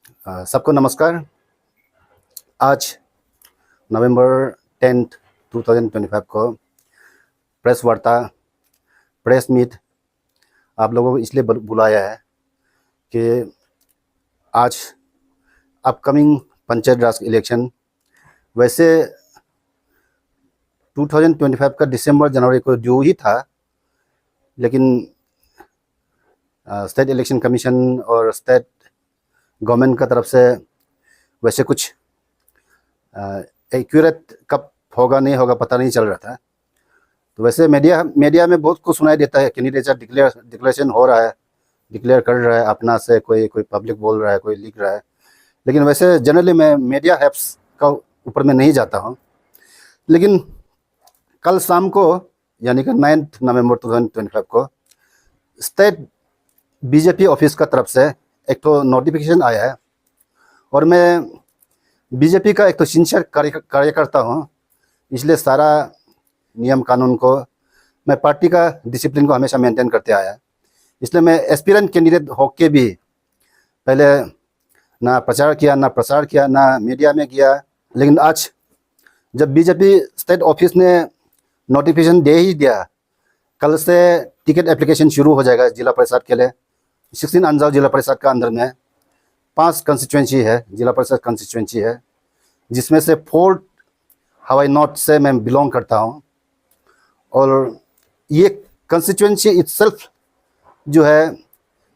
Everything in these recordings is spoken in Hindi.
सबको नमस्कार। आज नवंबर 10, 2025 को प्रेस वार्ता, प्रेस मीट आप लोगों को इसलिए बुलाया है कि आज अपकमिंग पंचायत राज इलेक्शन, वैसे 2025 का दिसंबर जनवरी को ड्यू ही था, लेकिन स्टेट इलेक्शन कमीशन और स्टेट गवर्नमेंट का तरफ से वैसे कुछ एक्यूरेट कब होगा नहीं होगा पता नहीं चल रहा था। तो वैसे मीडिया में बहुत कुछ सुनाई देता है, कैंडिडेट डिक्लेरेशन हो रहा है, डिक्लेयर कर रहा है अपना से, कोई पब्लिक बोल रहा है, कोई लिख रहा है। लेकिन वैसे जनरली मैं मीडिया ऐप्स का ऊपर में नहीं जाता हूँ। लेकिन कल शाम को यानी कि 9 नवंबर 2025 को स्टेट बीजेपी ऑफिस का तरफ से एक तो नोटिफिकेशन आया है, और मैं बीजेपी का एक तो सिंसियर कार्यकर्ता हूँ, इसलिए सारा नियम कानून को, मैं पार्टी का डिसिप्लिन को हमेशा मेंटेन करते आया। इसलिए मैं एस्पिरेंट कैंडिडेट होके भी पहले ना प्रचार किया, ना प्रसार किया, ना मीडिया में किया। लेकिन आज जब बीजेपी स्टेट ऑफिस ने नोटिफिकेशन दे ही दिया, कल से टिकट एप्लीकेशन शुरू हो जाएगा जिला परिषद के लिए। 16 अंजाव जिला परिषद का अंदर में 5 कंस्टिट्यूंसी है, जिला परिषद कंस्टिट्यूंसी है, जिसमें से 4 हवाई नॉर्थ से मैं बिलोंग करता हूँ। और ये कंस्टिट्यूंसी इटसेल्फ जो है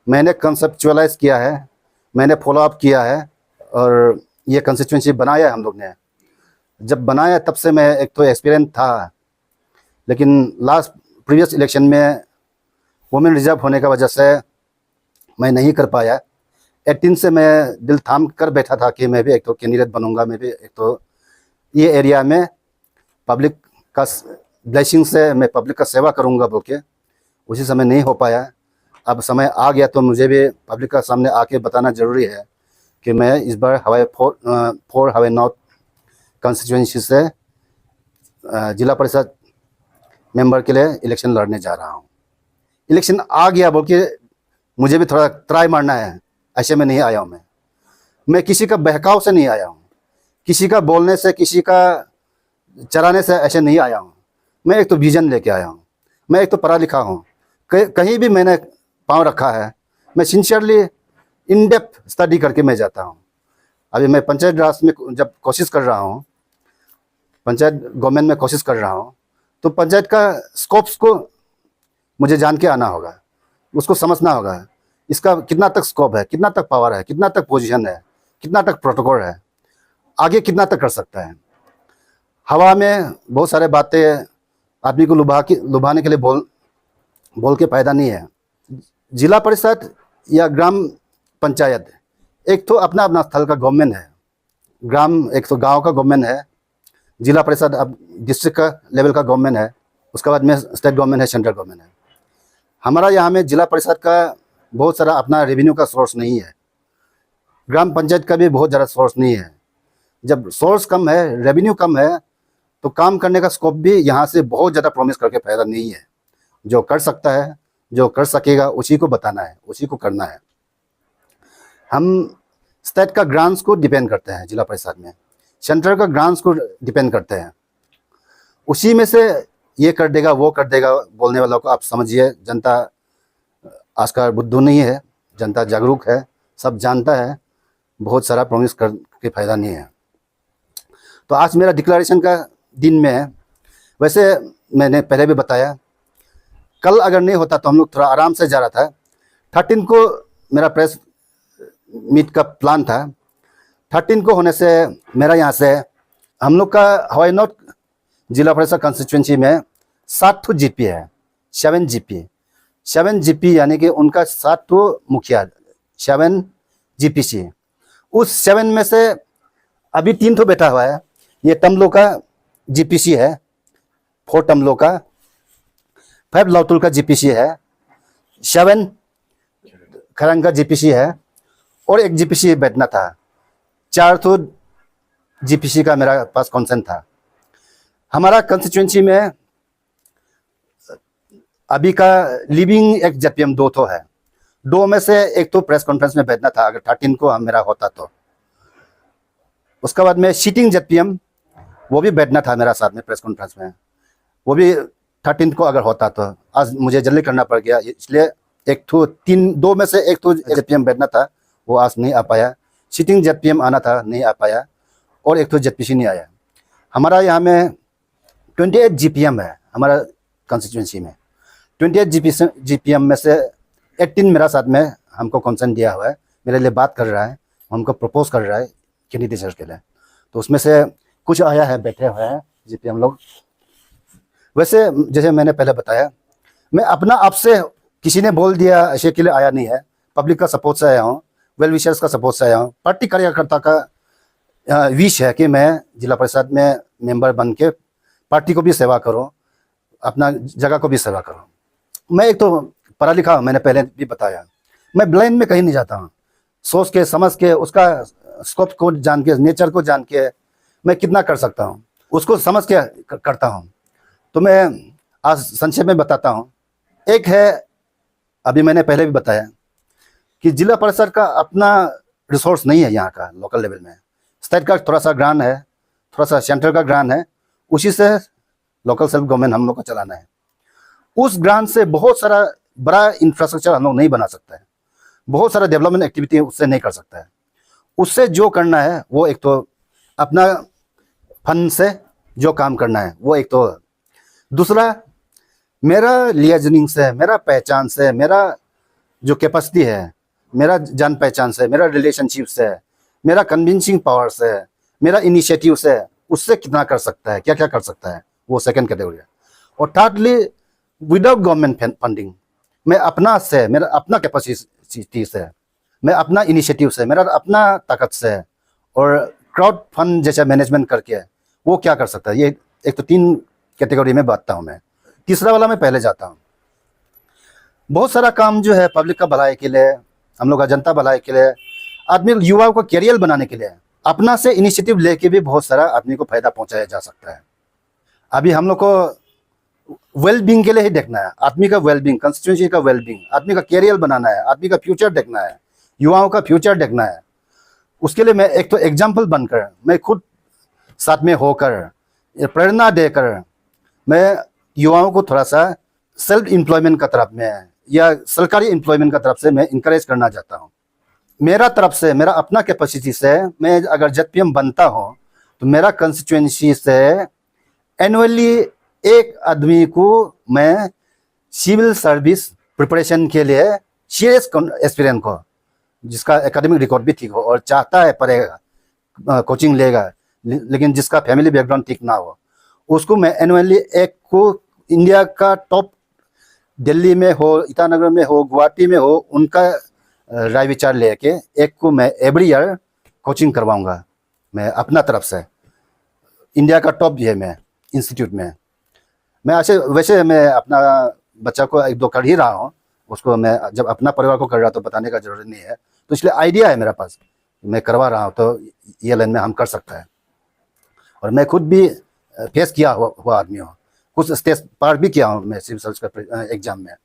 मैंने कंसेप्चुअलाइज किया है, मैंने फॉलो अप किया है, और ये कंस्टिट्यूंसी बनाया है हम लोग ने। जब बनाया तब से मैं एक तो एक्सपीरियंस था, लेकिन लास्ट प्रीवियस इलेक्शन में वुमेन रिजर्व होने का वजह से मैं नहीं कर पाया। 18 से मैं दिल थाम कर बैठा था कि मैं भी एक तो कैंडिडेट बनूंगा, मैं भी एक तो ये एरिया में पब्लिक का ब्लेसिंग से मैं पब्लिक का सेवा करूंगा बोल के। उसी समय नहीं हो पाया। अब समय आ गया तो मुझे भी पब्लिक का सामने आके बताना ज़रूरी है कि मैं इस बार फोर हवाई नॉर्थ कंस्टिट्यूंसी से जिला परिषद मेंबर के लिए इलेक्शन लड़ने जा रहा हूँ। इलेक्शन आ गया बोल के मुझे भी थोड़ा ट्राई मारना है, ऐसे में नहीं आया हूँ। मैं किसी का बहकाव से नहीं आया हूँ, किसी का बोलने से, किसी का चराने से ऐसे नहीं आया हूँ। मैं एक तो विजन लेके आया हूँ। मैं एक तो पढ़ा लिखा हूँ, कहीं भी मैंने पाँव रखा है, मैं सिंसियरली इन डेप्थ स्टडी करके मैं जाता हूँ। अभी मैं पंचायत राज में जब कोशिश कर रहा हूँ, पंचायत गवर्नमेंट में कोशिश कर रहा हूँ, तो पंचायत का स्कोप्स को मुझे जान के आना होगा, उसको समझना होगा। इसका कितना तक स्कोप है, कितना तक पावर है, कितना तक पोजीशन है, कितना तक प्रोटोकॉल है, आगे कितना तक कर सकता है। हवा में बहुत सारे बातें आदमी को लुभाने के लिए बोल के फायदा नहीं है। जिला परिषद या ग्राम पंचायत एक तो अपना अपना स्थल का गवर्नमेंट है, ग्राम एक तो गांव का गवर्नमेंट है, जिला परिषद अब डिस्ट्रिक्ट का लेवल का गवर्नमेंट है, उसके बाद में स्टेट गवर्नमेंट है, सेंट्रल गवर्नमेंट है। हमारा यहाँ में जिला परिषद का बहुत सारा अपना रेवेन्यू का सोर्स नहीं है, ग्राम पंचायत का भी बहुत ज़्यादा सोर्स नहीं है। जब सोर्स कम है, रेवेन्यू कम है, तो काम करने का स्कोप भी यहाँ से बहुत ज़्यादा प्रॉमिस करके फायदा नहीं है। जो कर सकता है, जो कर सकेगा, उसी को बताना है, उसी को करना है। हम स्टेट का ग्रांट्स को डिपेंड करते हैं जिला परिषद में, सेंट्रल का ग्रांट्स को डिपेंड करते हैं। उसी में से ये कर देगा, वो कर देगा बोलने वालों को आप समझिए, जनता आजकल बुद्धू नहीं है, जनता जागरूक है, सब जानता है, बहुत सारा प्रॉमिस करके फायदा नहीं है। तो आज मेरा डिक्लेरेशन का दिन में है। वैसे मैंने पहले भी बताया, कल अगर नहीं होता तो हम लोग थोड़ा आराम से जा रहा था। 13 को मेरा प्रेस मीट का प्लान था। 13 को होने से मेरा यहाँ से हम लोग का हवाई नॉर्थ जिला परिषद कंस्टिट्यूंसी में 7 जीपी है, 7 जीपी यानी कि उनका 7 मुखिया, 7 जीपीसी। उस 7 में से अभी 3 बैठा हुआ है। ये तमलो का जीपीसी है, 4 तमलो का, 5 लाउतुल का जीपीसी है, 7 खरंग का जीपीसी है, और एक जीपीसी बैठना था। 4 जीपीसी का मेरा पास कॉन्सेंट था। हमारा कंस्टिट्यूंसी में अभी का लिविंग एक जेपीएम 2 है, दो में से एक तो प्रेस कॉन्फ्रेंस में बैठना था, अगर 13 को मेरा होता तो। उसके बाद में सीटिंग जेडपीएम वो भी बैठना था मेरा साथ में प्रेस कॉन्फ्रेंस में, वो भी 13 को अगर होता तो। आज मुझे जल्दी करना पड़ गया, इसलिए दो में से एक तो जेडपीएम बैठना था, वो आज नहीं आ पाया। सीटिंग जेडपीएम आना था, नहीं आ पाया। और एक तो जेडपीसी नहीं आया। हमारा यहाँ में 28 जीपीएम है हमारा कंस्टिट्यूंसी में। 28 जीपीएम में से 18 मेरा साथ में हमको कंसर्न दिया हुआ है, मेरे लिए बात कर रहा है, हमको प्रपोज कर रहा है कैंडिडेचर के लिए। तो उसमें से कुछ आया है, बैठे हुए हैं जीपीएम लोग। वैसे जैसे मैंने पहले बताया, मैं अपना आप से किसी ने बोल दिया ऐसे के लिए आया नहीं है। पब्लिक का सपोर्ट से आया हूँ, वेल विशर्स का सपोर्ट से आया हूँ। पार्टी कार्यकर्ता का विश है कि मैं जिला परिषद में मेंबर बन के पार्टी को भी सेवा करूँ, अपना जगह को भी सेवा करूँ। मैं एक तो पढ़ा लिखा हूँ, मैंने पहले भी बताया। मैं ब्लाइंड में कहीं नहीं जाता हूँ, सोच के समझ के उसका स्कोप को जान के, नेचर को जान के मैं कितना कर सकता हूँ उसको समझ के करता हूँ। तो मैं आज संक्षेप में बताता हूँ। एक है, अभी मैंने पहले भी बताया कि जिला परिषद का अपना रिसोर्स नहीं है यहाँ का लोकल लेवल में। स्टेट का थोड़ा सा ग्रांट है, थोड़ा सा सेंटर का ग्रांट है, उसी से लोकल सेल्फ गवर्नमेंट हम लोग को चलाना है। उस ग्रांट से बहुत सारा बड़ा इंफ्रास्ट्रक्चर हम लोग नहीं बना सकता है, बहुत सारा डेवलपमेंट एक्टिविटी उससे नहीं कर सकता है। उससे जो करना है वो एक तो अपना फंड से जो काम करना है वो एक तो। दूसरा, मेरा लियाजनिंग से, मेरा पहचान से, मेरा जो कैपेसिटी है, मेरा जान पहचान से, मेरा रिलेशनशिप से, मेरा कन्विंसिंग पावर से, मेरा इनिशिएटिव से, उससे कितना कर सकता है, क्या क्या कर सकता है, वो सेकंड कैटेगरी है। और थर्डली, विदाउट गवर्नमेंट फंडिंग, मैं अपना से, मेरा अपना कैपेसिटी से, मैं अपना इनिशिएटिव से, मेरा अपना ताकत से और क्राउड फंड जैसा मैनेजमेंट करके वो क्या कर सकता है। ये एक तो 3 कैटेगरी में बांटता हूँ मैं। तीसरा वाला मैं पहले जाता हूँ। बहुत सारा काम जो है पब्लिक का भलाई के लिए, हम लोग का जनता भलाई के लिए, आदमी युवाओं को कैरियर बनाने के लिए अपना से इनिशिएटिव लेके भी बहुत सारा आदमी को फायदा पहुंचाया जा सकता है। अभी हम लोग को वेलबींग के लिए ही देखना है, आदमी का वेलबींग, कंस्टिट्यूंसी का वेलबींग, आदमी का कैरियर बनाना है, आदमी का फ्यूचर देखना है, युवाओं का फ्यूचर देखना है। उसके लिए मैं एक तो एग्जाम्पल बनकर, मैं खुद साथ में होकर, प्रेरणा देकर, मैं युवाओं को थोड़ा सा सेल्फ एम्प्लॉयमेंट का तरफ में या सरकारी एम्प्लॉयमेंट का तरफ से मैं इंकरेज करना चाहता हूँ। मेरा तरफ से, मेरा अपना कैपेसिटी से, मैं अगर जेडपीएम बनता हूँ तो मेरा कंस्टिट्यूएंसी से एनुअली एक आदमी को मैं सिविल सर्विस प्रिपरेशन के लिए सीरियस एस्पिरेंट को, जिसका एकेडमिक रिकॉर्ड भी ठीक हो और चाहता है पढ़ेगा, कोचिंग लेगा, लेकिन जिसका फैमिली बैकग्राउंड ठीक ना हो, उसको मैं एनुअली एक को इंडिया का टॉप, दिल्ली में हो, ईटानगर में हो, गुवाहाटी में हो, उनका राय विचार लेके एक को मैं एवरी ईयर कोचिंग करवाऊंगा। मैं अपना तरफ से इंडिया का टॉप है मैं इंस्टीट्यूट में। मैं वैसे मैं अपना बच्चा को 1-2 कर ही रहा हूँ, उसको मैं जब अपना परिवार को कर रहा तो बताने का जरूरत नहीं है। तो इसलिए आइडिया है मेरे पास, मैं करवा रहा हूँ, तो ये लाइन में हम कर सकते हैं। और मैं खुद भी फेस किया हुआ आदमी हूँ, कुछ स्टेज पार भी किया हूँ मैं सिविल सर्विस का एग्जाम में।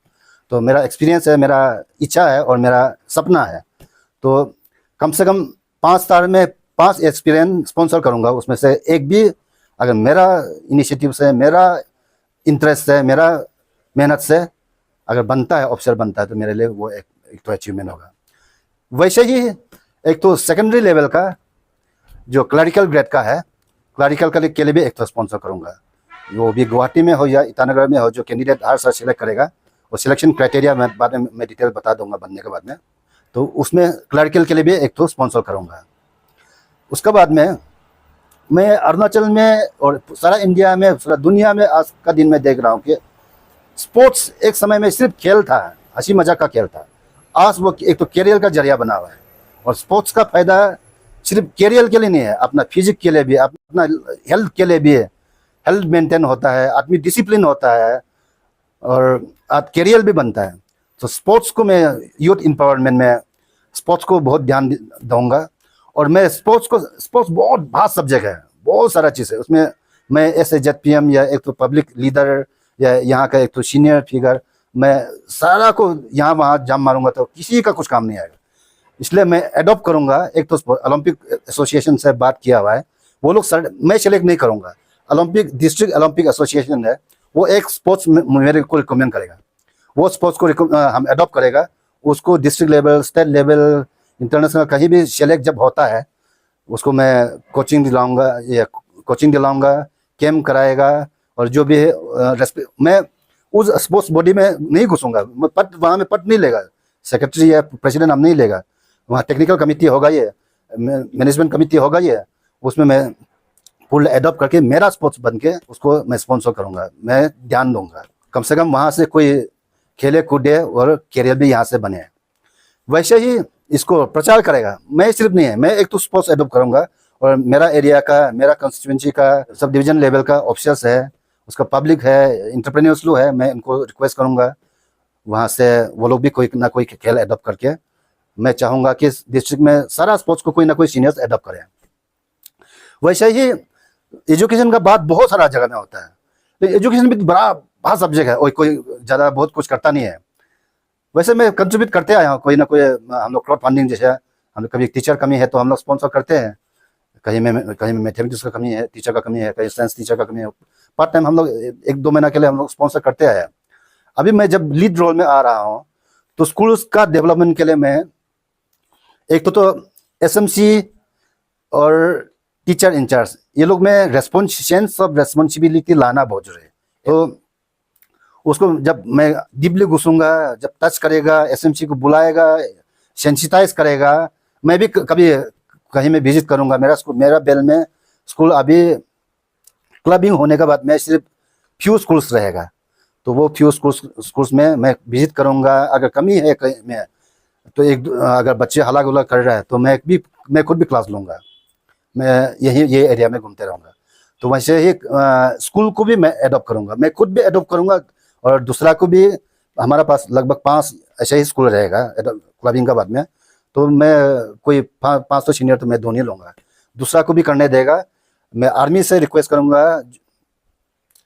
तो मेरा एक्सपीरियंस है, मेरा इच्छा है और मेरा सपना है। तो कम से कम 5 साल में 5 एक्सपीरियंस स्पॉन्सर करूँगा। उसमें से एक भी अगर मेरा इनिशिएटिव से, मेरा इंटरेस्ट से, मेरा मेहनत से अगर बनता है, ऑफिसर बनता है, तो मेरे लिए वो एक तो अचीवमेंट होगा। वैसे ही एक तो सेकेंडरी लेवल का जो क्लरिकल ग्रेड का है, क्लरिकल के लिए भी एक तो स्पॉन्सर करूँगा। वो भी गुवाहाटी में हो या ईटानगर में हो, जो कैंडिडेट हर साल सिलेक्ट करेगा, और सिलेक्शन क्राइटेरिया मैं बाद में मैं डिटेल बता दूंगा बनने के बाद में। तो उसमें क्लरिकल के लिए भी एक तो स्पॉन्सर करूँगा। उसके बाद में मैं अरुणाचल में और सारा इंडिया में, सारा दुनिया में आज का दिन में देख रहा हूँ कि स्पोर्ट्स एक समय में सिर्फ खेल था, हंसी मजाक का खेल था। आज वो एक तो कैरियर का जरिया बना हुआ है। और स्पोर्ट्स का फायदा सिर्फ कैरियर के लिए नहीं है, अपना फिजिक के लिए भी, अपना हेल्थ के लिए भी है। हेल्थ मेंटेन होता है, आदमी डिसिप्लिन होता है और कैरियर भी बनता है। तो स्पोर्ट्स को मैं यूथ एम्पावरमेंट में स्पोर्ट्स को बहुत ध्यान दूंगा। और मैं स्पोर्ट्स बहुत भास्ट सब्जेक्ट है, बहुत सारा चीज़ है उसमें। मैं ऐसे जेडपीएम या एक तो पब्लिक लीडर या यहाँ का एक तो सीनियर फिगर, मैं सारा को यहाँ वहाँ जाम मारूंगा तो किसी का कुछ काम नहीं आएगा। इसलिए मैं एडॉप्ट करूंगा। एक तो ओलंपिक एसोसिएशन से बात किया हुआ है, वो लोग मैं सेलेक्ट नहीं करूंगा। ओलंपिक डिस्ट्रिक्ट ओलंपिक एसोसिएशन है, वो एक स्पोर्ट्स मेरे को रिकमेंड करेगा, वो स्पोर्ट्स को हम एडॉप्ट करेगा। उसको district level, state level, international कहीं भी सेलेक्ट जब होता है, उसको मैं कोचिंग दिलाऊंगा, या कोचिंग दिलाऊंगा, कैम्प कराएगा, और जो भी है मैं उस स्पोर्ट्स बॉडी में नहीं घुसूंगा। पद वहाँ में पद नहीं लेगा, सेक्रेटरी या प्रेसिडेंट हम नहीं लेगा। वहाँ टेक्निकल कमेटी होगा, ये मैनेजमेंट कमेटी होगा, ये उसमें मैं फुल एडॉप्ट करके मेरा स्पोर्ट्स बन के उसको मैं स्पॉन्सर करूंगा, मैं ध्यान दूंगा। कम से कम वहाँ से कोई खेले कूदे और कैरियर भी यहाँ से बने। वैसे ही इसको प्रचार करेगा। मैं सिर्फ नहीं है, मैं एक तो स्पोर्ट्स एडॉप्ट करूंगा, और मेरा एरिया का, मेरा कंस्टिट्यूंसी का, सब डिवीजन लेवल का ऑफिसर्स है, उसका पब्लिक है, इंटरप्रेन्योर्स लोग है, मैं उनको रिक्वेस्ट करूंगा वहाँ से वो लोग भी कोई ना कोई खेल एडॉप्ट करके। मैं चाहूँगा कि डिस्ट्रिक्ट में सारा स्पोर्ट्स को कोई ना कोई सीनियर्स एडॉप्ट करें। वैसे ही एजुकेशन का बात बहुत सारा जगह में होता है, तो एजुकेशन भी बड़ा सब्जेक्ट है, और कोई ज़्यादा बहुत कुछ करता नहीं है। वैसे मैं कंट्रीब्यूट करते आया हूँ, कोई ना कोई हम लोग क्राउड फंडिंग जैसे, हम लोग कभी टीचर कमी है तो हम लोग स्पॉन्सर करते हैं, कहीं में मैथमेटिक्स का कमी है, टीचर का कमी है, कहीं साइंस टीचर का कमी है, पार्ट टाइम हम लोग 1-2 महीना के लिए हम लोग स्पॉन्सर करते आए। अभी मैं जब लीड रोल में आ रहा हूँ, तो स्कूल्स का डेवलपमेंट के लिए मैं एक तो SMC और टीचर इंचार्ज, ये लोग में सेंस ऑफ रेस्पॉन्सिबिलिटी लाना बहुत जरूरी है। तो उसको जब मैं डीपली घुसूंगा, जब टच करेगा, SMC को बुलाएगा, सेंसिटाइज करेगा। मैं भी कभी कहीं में विजिट करूंगा, मेरा बेल में स्कूल अभी क्लबिंग होने के बाद में सिर्फ फ्यू स्कूल्स रहेगा, तो वो फ्यू स्कूल्स में मैं विजिट करूंगा। अगर कमी है कहीं में, तो अगर बच्चे हल्ला गुल्ला कर रहा है तो मैं खुद भी क्लास लूँगा, मैं ये एरिया में घूमते रहूँगा। तो वैसे ही स्कूल को भी मैं एडॉप्ट करूँगा, मैं खुद भी एडॉप्ट करूँगा, और दूसरा को भी। हमारा पास लगभग 5 ऐसे ही स्कूल रहेगा क्लबिंग का बाद में, तो मैं कोई 500 सीनियर तो मैं दोनों लूँगा, दूसरा को भी करने देगा। मैं आर्मी से रिक्वेस्ट करूँगा,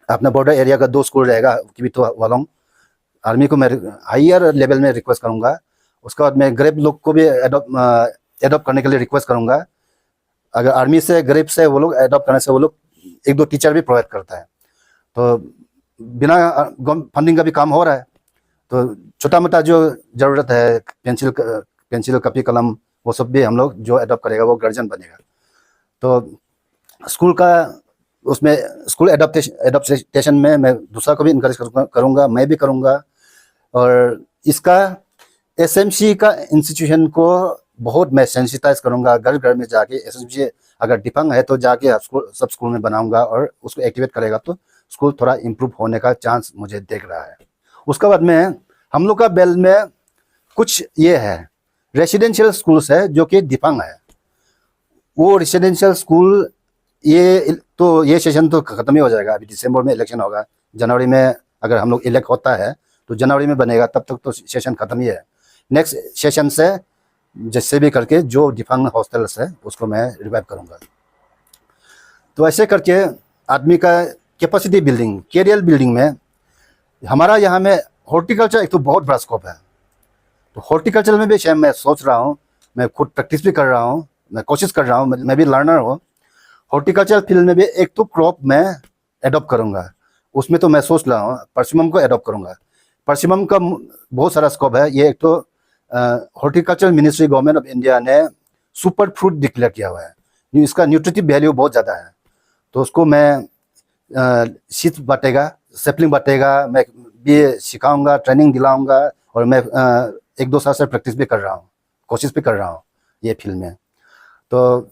अपना बॉर्डर एरिया का 2 स्कूल रहेगा कि तो वालों, आर्मी को मैं हायर लेवल में रिक्वेस्ट करूँगा। उसके बाद मैं गरीब लोग को भी एडॉप्ट करने के लिए रिक्वेस्ट करूँगा। अगर आर्मी से गरीब से वो लोग एडॉप्ट करने से वो लोग 1-2 टीचर भी प्रोवाइड करता है, तो बिना फंडिंग का भी काम हो रहा है। तो छोटा मोटा जो ज़रूरत है, पेंसिल कॉपी कलम, वो सब भी हम लोग जो एडॉप्ट करेगा वो गार्जियन बनेगा। तो स्कूल का उसमें स्कूल एडॉप्टेशन में मैं दूसरा को भी इनकरेज करूँगा, मैं भी करूँगा। और इसका SMC का इंस्टीट्यूशन को बहुत मैं सेंसिटाइज करूँगा, घर घर में जाके SMC अगर डिफंग है तो जाके सब स्कूल में बनाऊँगा, और उसको एक्टिवेट करेगा तो स्कूल थोड़ा इम्प्रूव होने का चांस मुझे देख रहा है। उसके बाद में हम लोग का बेल में कुछ ये है, रेसिडेंशियल स्कूल्स है जो कि डिफंग है। वो रेसिडेंशियल स्कूल ये सेशन तो खत्म ही हो जाएगा। अभी दिसंबर में इलेक्शन होगा, जनवरी में अगर हम लोग इलेक्ट होता है तो जनवरी में बनेगा, तब तक तो सेशन खत्म ही है। नेक्स्ट सेशन से जैसे भी करके जो डिफंग हॉस्टल्स है उसको मैं रिवाइव करूँगा। तो ऐसे करके आदमी का कैपेसिटी बिल्डिंग, कैरियर बिल्डिंग में हमारा यहाँ में हॉर्टिकल्चर एक तो बहुत बड़ा स्कोप है। तो हॉर्टिकल्चर में भी शायद मैं सोच रहा हूँ, मैं खुद प्रैक्टिस भी कर रहा हूँ, मैं कोशिश कर रहा हूँ, मैं भी लर्नर हूँ। हॉर्टिकल्चर फील्ड में भी एक तो क्रॉप मैं एडॉप्ट करूँगा, उसमें तो मैं सोच रहा हूँ परसिमम को एडॉप्ट करूँगा। परसिमम का बहुत सारा स्कोप है। ये एक तो horticulture ministry government of India ने सुपर फ्रूट डिक्लेयर किया हुआ है, इसका न्यूट्रिटिव वैल्यू बहुत ज़्यादा है। तो उसको मैं सीड्स बांटेगा, सैपलिंग बांटेगा, मैं भी सिखाऊंगा, ट्रेनिंग दिलाऊंगा, और मैं 1-2 साल से प्रैक्टिस भी कर रहा हूँ, कोशिश भी कर रहा हूँ ये फील्ड में। तो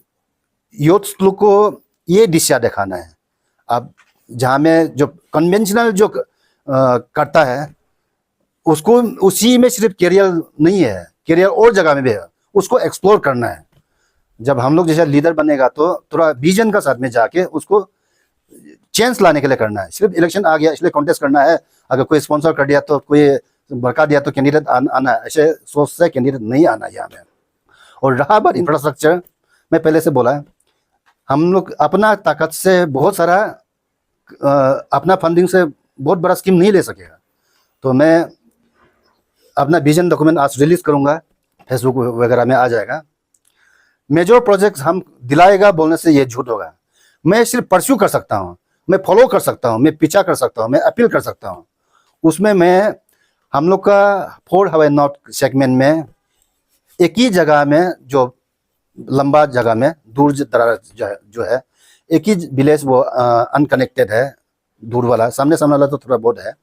यूथ लोग को ये दिशा दिखाना है। अब जहाँ में जो कन्वेंशनल जो करता है उसको उसी में सिर्फ कैरियर नहीं है, कैरियर और जगह में भी है, उसको एक्सप्लोर करना है। जब हम लोग जैसे लीडर बनेगा तो थोड़ा विजन का साथ में जाके उसको चेंज लाने के लिए करना है। सिर्फ इलेक्शन आ गया इसलिए कॉन्टेस्ट करना है, अगर कोई स्पॉन्सर कर दिया तो कोई भड़का दिया तो कैंडिडेट आना है, ऐसे सोच से कैंडिडेट नहीं आना यहाँ में। और रहा बात इंफ्रास्ट्रक्चर, मैं पहले से बोला हम लोग अपना ताकत से बहुत सारा अपना फंडिंग से बहुत बड़ा स्कीम नहीं ले सकेगा। तो मैं अपना विजन डॉक्यूमेंट आज रिलीज करूंगा, फेसबुक वगैरह में आ जाएगा। मेजर प्रोजेक्ट हम दिलाएगा बोलने से ये झूठ होगा। मैं सिर्फ परस्यू कर सकता हूँ, मैं फॉलो कर सकता हूँ, मैं पीछा कर सकता हूँ, मैं अपील कर सकता हूँ। उसमें मैं हम लोग का 4 हवाई नॉर्थ सेगमेंट में एक ही जगह में, जो लंबा जगह में दूर दराज जो है एक ही विलेज, वो अनकनेक्टेड है, दूर वाला। सामने सामने वाला तो थोड़ा बहुत है,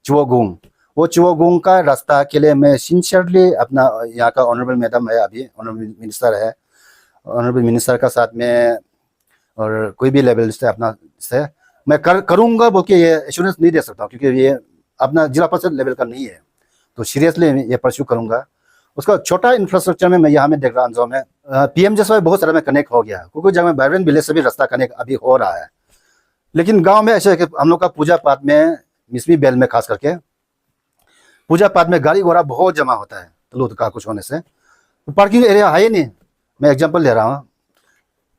चुओगुंग। वो चुओगुंग का रास्ता के लिए मैं सिंसियरली अपना यहाँ का ऑनरेबल मैडम है, अभी ऑनरेबल मिनिस्टर है, ऑनरेबल मिनिस्टर का साथ में और कोई भी लेवल से अपना से मैं करूँगा बोल के ये एश्योरेंस नहीं दे सकता हूँ, क्योंकि ये अपना जिला परिषद लेवल का नहीं है। तो सीरियसली ये परस्यू करूँगा। उसका छोटा इंफ्रास्ट्रक्चर में मैं यहाँ में देख रहा हूँ, में पीएम जैसा बहुत सारा में कनेक्ट हो गया, क्योंकि जगह में वाइब्रेंट विलेज से भी रास्ता कनेक्ट अभी हो रहा है। लेकिन गांव में ऐसे है कि हम लोग का पूजा पाठ में, मिसमी बेल में खास करके पूजा पाठ में गाड़ी घोड़ा बहुत जमा होता है, तलूत का कुछ होने से। तो पार्किंग एरिया है ही नहीं। मैं एग्जांपल ले रहा हूँ,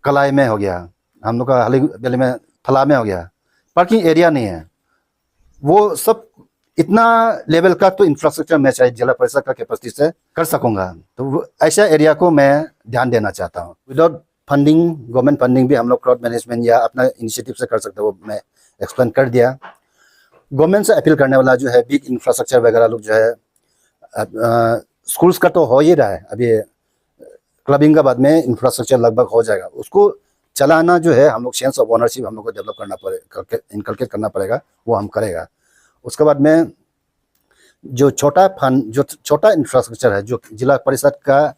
कलाई में हो गया, हम लोग का हली बेले में थला में हो गया, पार्किंग एरिया नहीं है। वो सब इतना लेवल का तो इंफ्रास्ट्रक्चर मैं चाहे जिला परिषद का कैपेसिटी से कर सकूंगा। तो ऐसा एरिया को मैं ध्यान देना चाहता हूँ। विदाउट फंडिंग, गवर्नमेंट फंडिंग भी हम लोग क्राउड मैनेजमेंट या अपना इनिशिएटिव से कर सकते हैं, वो मैं एक्सप्लेन कर दिया। गवर्नमेंट से अपील करने वाला जो है बिग इंफ्रास्ट्रक्चर वगैरह लोग जो है, स्कूल्स का तो हो ही रहा है, अभी क्लबिंग का बाद में इंफ्रास्ट्रक्चर लगभग हो जाएगा। उसको चलाना जो है हम लोग सेंस ऑफ ओनरशिप हम लोग को डेवलप करना पड़ेगा, इनकलकेट करना पड़ेगा, वो हम करेगा। उसके बाद में जो छोटा इंफ्रास्ट्रक्चर है, जो जिला परिषद का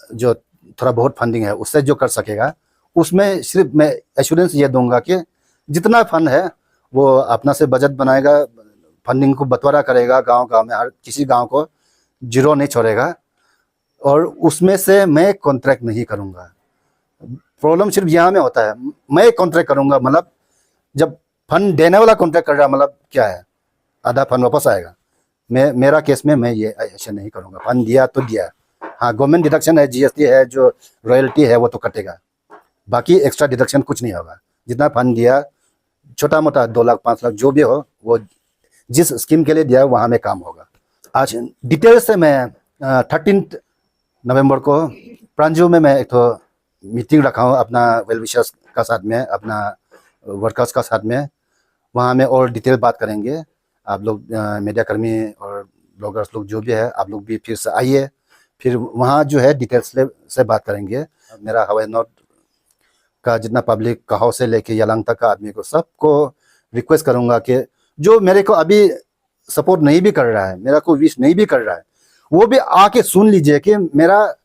जो थोड़ा बहुत फंडिंग है उससे जो कर सकेगा, उसमें सिर्फ मैं एश्योरेंस ये दूंगा कि जितना फंड है वो अपना से बजट बनाएगा, फंडिंग को बंटवारा करेगा गांव गांव में, हर किसी गांव को जीरो नहीं छोड़ेगा। और उसमें से मैं कॉन्ट्रैक्ट नहीं करूंगा। प्रॉब्लम सिर्फ यहाँ में होता है, मैं कॉन्ट्रैक्ट करूंगा, मतलब जब फंड देने वाला कॉन्ट्रैक्ट कर रहा, मतलब क्या है, आधा फंड वापस आएगा। मेरा केस में मैं ये ऐसा नहीं करूंगा। फंड दिया तो दिया, हाँ गवर्नमेंट डिडक्शन है, जीएसटी है, जो रॉयल्टी है वो तो कटेगा, बाकी एक्स्ट्रा डिडक्शन कुछ नहीं होगा। जितना फंड दिया, छोटा मोटा 2 लाख 5 लाख जो भी हो, वो जिस स्कीम के लिए दिया है वहाँ में काम होगा। आज डिटेल से मैं 13 नवंबर को प्रांजू में मैं एक तो मीटिंग रखा हूँ अपना वेल विशर्स का साथ में, अपना वर्कर्स का साथ में। वहाँ में और डिटेल बात करेंगे। आप लोग मीडिया कर्मी और ब्लॉगर्स लोग जो भी है, आप लोग भी फिर से आइए, फिर वहाँ जो है डिटेल्स से बात करेंगे। मेरा हवाई नॉर्थ का जितना पब्लिक कहाव से लेके यलांग तक का आदमी को सबको रिक्वेस्ट करूँगा कि जो मेरे को अभी सपोर्ट नहीं भी कर रहा है, मेरा को विश नहीं भी कर रहा है, वो भी आके सुन लीजिए कि मेरा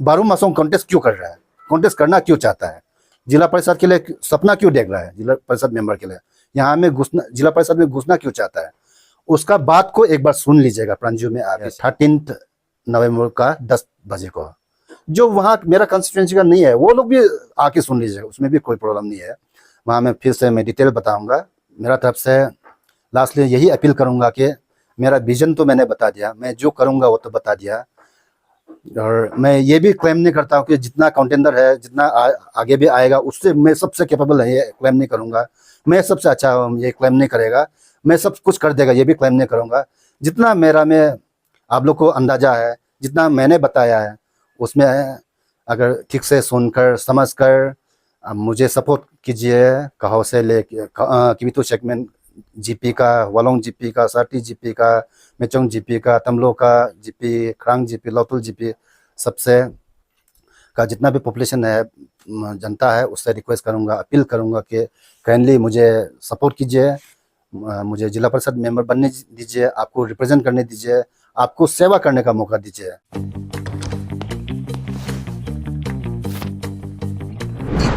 बारू मासों कॉन्टेस्ट क्यों कर रहा है, कॉन्टेस्ट करना क्यों चाहता है, जिला परिषद के लिए सपना क्यों देख रहा है, जिला परिषद मेंबर के लिए यहाँ में घुसना, जिला परिषद में घुसना क्यों चाहता है, उसका बात को एक बार सुन लीजिएगा। प्रांजू में आगे 13 नवंबर का 10 बजे को, जो वहाँ मेरा कंस्टिट्यूएंसी का नहीं है, वो लोग भी आके सुन लीजिएगा, उसमें भी कोई प्रॉब्लम नहीं है। वहाँ मैं फिर से मैं डिटेल बताऊँगा। मेरा तरफ से लास्टली यही अपील करूँगा कि मेरा विजन तो मैंने बता दिया, मैं जो करूँगा वो तो बता दिया। और मैं ये भी क्लेम नहीं करता हूँ कि जितना कंटेंडर है, जितना आगे भी आएगा उससे मैं सबसे कैपेबल है, ये क्लेम नहीं करूँगा। मैं सबसे अच्छा हूँ, ये क्लेम नहीं करेगा। मैं सब कुछ कर देगा, ये भी क्लेम नहीं करूँगा। जितना मेरा में आप लोग को अंदाजा है, जितना मैंने बताया है, उसमें अगर ठीक से सुनकर समझकर मुझे सपोर्ट कीजिए। कहाव से लेके किवितो सेगमेंट जीपी का, वालोंग जीपी का, सार्टी जीपी का, मेचोंग जीपी का, तमलो का जीपी, खरांग जीपी, लौतुल जीपी, सबसे का जितना भी पॉपुलेशन है, जनता है, उससे रिक्वेस्ट करूंगा, अपील करूंगा कि काइंडली मुझे सपोर्ट कीजिए, मुझे जिला परिषद मेंबर बनने दीजिए, आपको रिप्रेजेंट करने दीजिए, आपको सेवा करने का मौका दीजिए।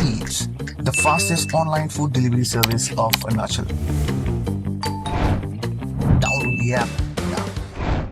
Eats, the fastest online food delivery service of Arunachal. Download the app